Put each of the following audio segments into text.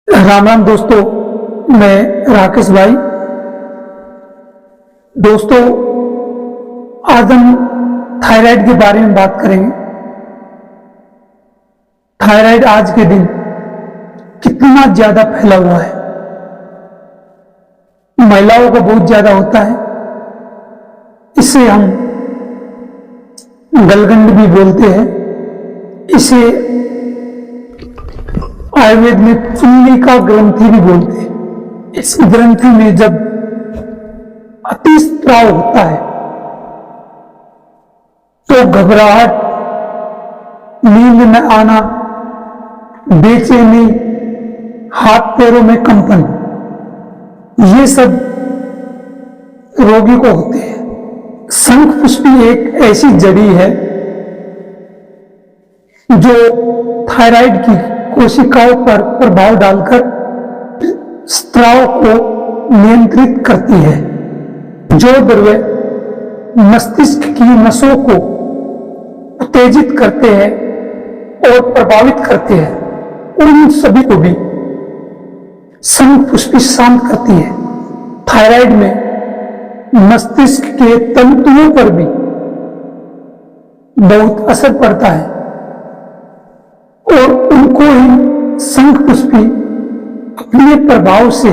राम राम दोस्तों, मैं राकेश भाई। दोस्तों, आज हम थायराइड के बारे में बात करेंगे। थायराइड आज के दिन कितना ज्यादा फैला हुआ है। महिलाओं को बहुत ज्यादा होता है। इसे हम गलगंड भी बोलते हैं। इसे आयुर्वेद में पुल्लिका ग्रंथि भी बोलते हैं। इस ग्रंथि में जब अतिस्राव होता है तो घबराहट, नींद न आना, बेचैनी, हाथ पैरों में कंपन, ये सब रोगी को होते हैं। शंखपुष्पी एक ऐसी जड़ी है जो थायराइड की कोशिकाओं पर प्रभाव डालकर स्राव को नियंत्रित करती है। जो द्रव्य मस्तिष्क की नसों को उत्तेजित करते हैं और प्रभावित करते हैं, उन सभी को भी शंखपुष्पी शांत करती है। थायराइड में मस्तिष्क के तंतुओं पर भी बहुत असर पड़ता है और उनको ही शंखपुष्पी अपने प्रभाव से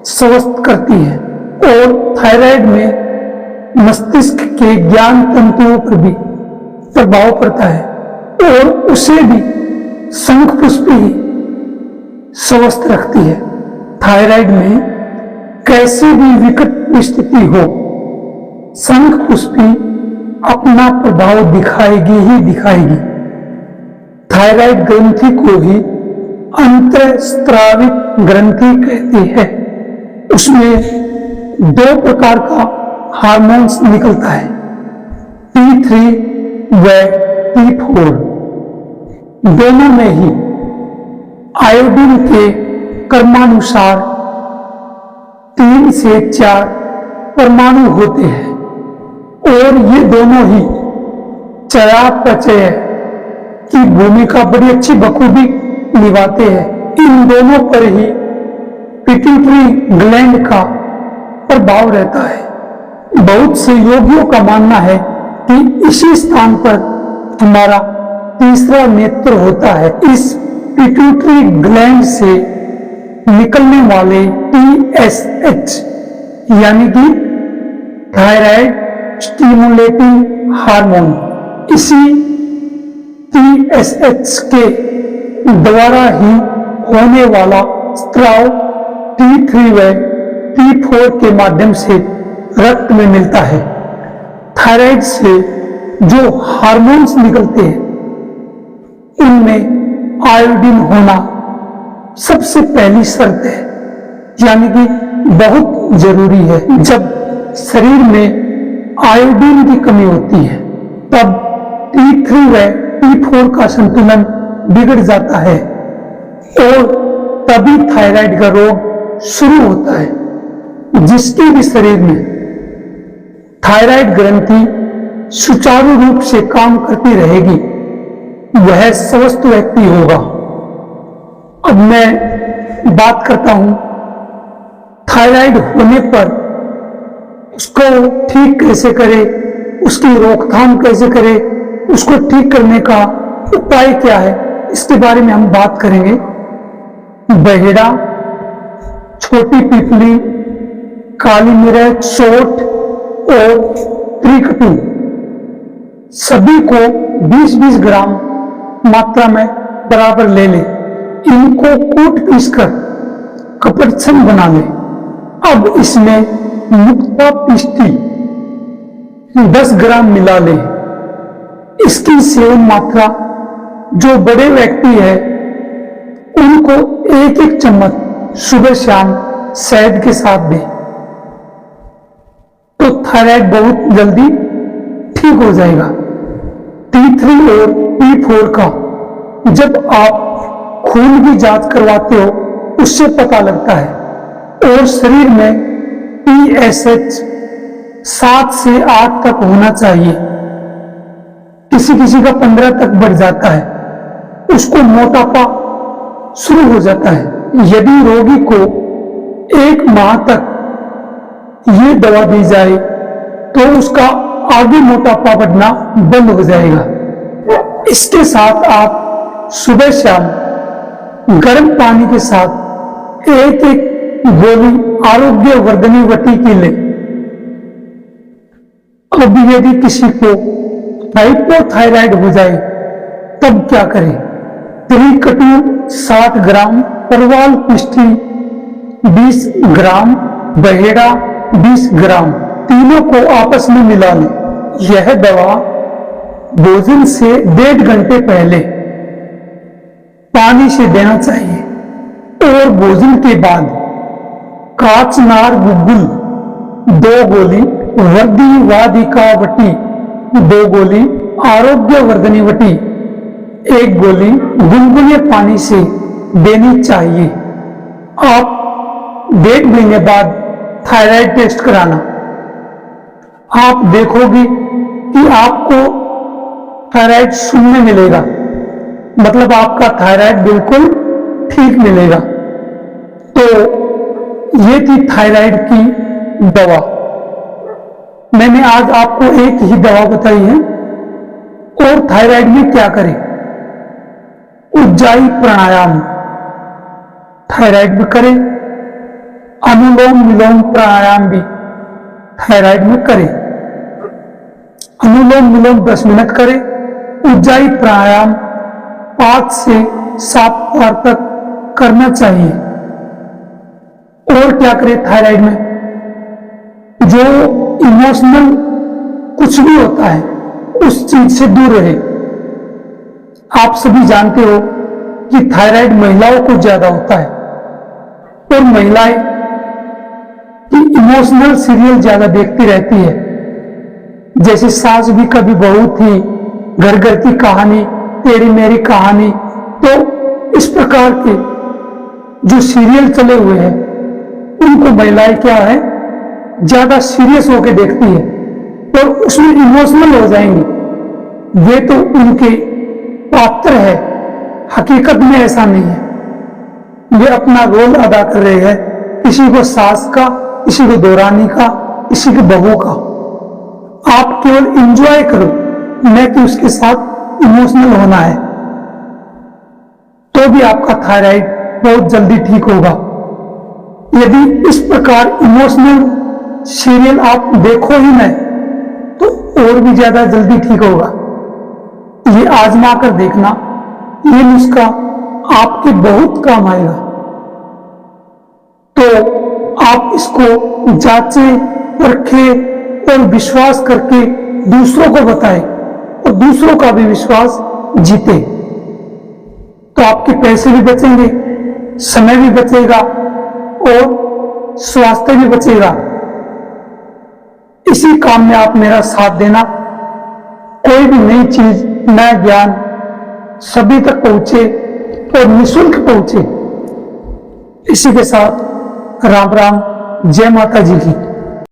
स्वस्थ करती है। और थायराइड में मस्तिष्क के ज्ञान तंतुओं पर भी प्रभाव पड़ता है और उसे भी शंखपुष्पी ही स्वस्थ रखती है। थायराइड में कैसी भी विकट स्थिति हो, शंखपुष्पी अपना प्रभाव दिखाएगी ही दिखाएगी। थायराइड ग्रंथि को ही अंतःस्रावित ग्रंथि कहती है। उसमें दो प्रकार का हार्मोन्स निकलता है, T3 व T4। दोनों में ही आयोडीन के क्रमानुसार 3 से 4 परमाणु होते हैं और ये दोनों ही चयापचय की भूमिका बड़ी अच्छी बखूबी निभाते हैं। इन दोनों पर ही पिट्यूटरी ग्लैंड का प्रभाव रहता है। बहुत से योगियों का मानना है कि इसी स्थान पर हमारा तीसरा नेत्र होता है। इस पिट्यूटरी ग्लैंड से निकलने वाले TSH यानी कि थायराइड स्टिमुलेटिंग हार्मोन, इसी TSH के द्वारा ही होने वाला स्राव T3 व T4 के माध्यम से रक्त में मिलता है। थायराइड से जो हार्मोन्स निकलते हैं उनमें आयोडीन होना सबसे पहली शर्त है, यानी कि बहुत जरूरी है। जब शरीर में आयोडीन की कमी होती है तब T3 व T4 का संतुलन बिगड़ जाता है और तभी थायराइड का रोग शुरू होता है। जिसके भी शरीर में थायराइड ग्रंथि सुचारू रूप से काम करती रहेगी वह स्वस्थ व्यक्ति होगा। अब मैं बात करता हूं थायराइड होने पर उसको ठीक कैसे करे, उसकी रोकथाम कैसे करे, उसको ठीक करने का उपाय क्या है, इसके बारे में हम बात करेंगे। बहेड़ा, छोटी पिपली, काली मिर्च, सोंठ और त्रिकटु सभी को 20-20 ग्राम मात्रा में बराबर ले लें। इनको कूट पीसकर कपड़छन बना लें। अब इसमें मुक्ता पिष्टी 10 ग्राम मिला लें। इसकी सेवन मात्रा जो बड़े व्यक्ति है उनको 1-1 चम्मच सुबह शाम शहद के साथ दें तो थायराइड बहुत जल्दी ठीक हो जाएगा। T3 और T4 का जब आप खून की जांच करवाते हो उससे पता लगता है और शरीर में TSH 7 से 8 तक होना चाहिए। किसी किसी का 15 तक बढ़ जाता है, उसको मोटापा शुरू हो जाता है। यदि रोगी को 1 माह तक ये दवा दी जाए तो उसका आगे मोटापा बढ़ना बंद हो जाएगा। इसके साथ आप सुबह शाम गर्म पानी के साथ एक गोली आरोग्य वर्धनी वटी की लें। अब यदि किसी को हाइपोथायराइड हो जाए तब क्या करें? त्रिकटु 60 ग्राम, परवाल पिष्टी 20 ग्राम, बहेड़ा 20 ग्राम, तीनों को आपस में मिला लें। यह दवा भोजन से 1.5 घंटे पहले पानी से देना चाहिए और भोजन के बाद काचनार गुग्गुल 2 गोली, वर्दी वादिका वटी 2 गोली, आरोग्य वर्धनी वटी 1 गोली गुनगुने पानी से देनी चाहिए। आप 1.5 महीने बाद थायराइड टेस्ट कराना। आप देखोगे कि आपको थायराइड शून्य मिलेगा, मतलब आपका थायराइड बिल्कुल ठीक मिलेगा। तो ये थी थायराइड की दवा। मैंने आज आपको एक ही दवा बताई है। और थायराइड में क्या करें? उज्जाई प्राणायाम थायराइड में करें, अनुलोम विलोम प्राणायाम भी थायराइड में करें। अनुलोम विलोम 10 मिनट करें, उज्जाई प्राणायाम 5 से 7 बार तक करना चाहिए। और क्या करें थायराइड में? जो इमोशनल कुछ भी होता है उस चीज से दूर रहे। आप सभी जानते हो कि थायराइड महिलाओं को ज्यादा होता है और महिलाएं कि इमोशनल सीरियल ज्यादा देखती रहती है, जैसे सास भी कभी बहू थी, घर घर की कहानी, तेरी मेरी कहानी। तो इस प्रकार के जो सीरियल चले हुए हैं उनको महिलाएं क्या है ज्यादा सीरियस होकर देखती है और उसमें इमोशनल हो जाएंगी। ये तो उनके पात्र है, हकीकत में ऐसा नहीं है। ये अपना रोल अदा कर रहे हैं, किसी को सास का, किसी को दौरानी का, किसी की बहू का। आप केवल एंजॉय करो, न कि उसके साथ इमोशनल होना है, तो भी आपका थायराइड बहुत जल्दी ठीक होगा। यदि इस प्रकार इमोशनल सीरियल आप देखो ही नहीं तो और भी ज्यादा जल्दी ठीक होगा। ये आजमा कर देखना, ये नुस्खा आपके बहुत काम आएगा। तो आप इसको जांचें, परखें और विश्वास करके दूसरों को बताएं और दूसरों का भी विश्वास जीते। तो आपके पैसे भी बचेंगे, समय भी बचेगा और स्वास्थ्य भी बचेगा। इसी काम में आप मेरा साथ देना। कोई भी नई चीज, नया ज्ञान सभी तक पहुंचे और निःशुल्क पहुंचे। इसी के साथ राम राम, जय माता जी की।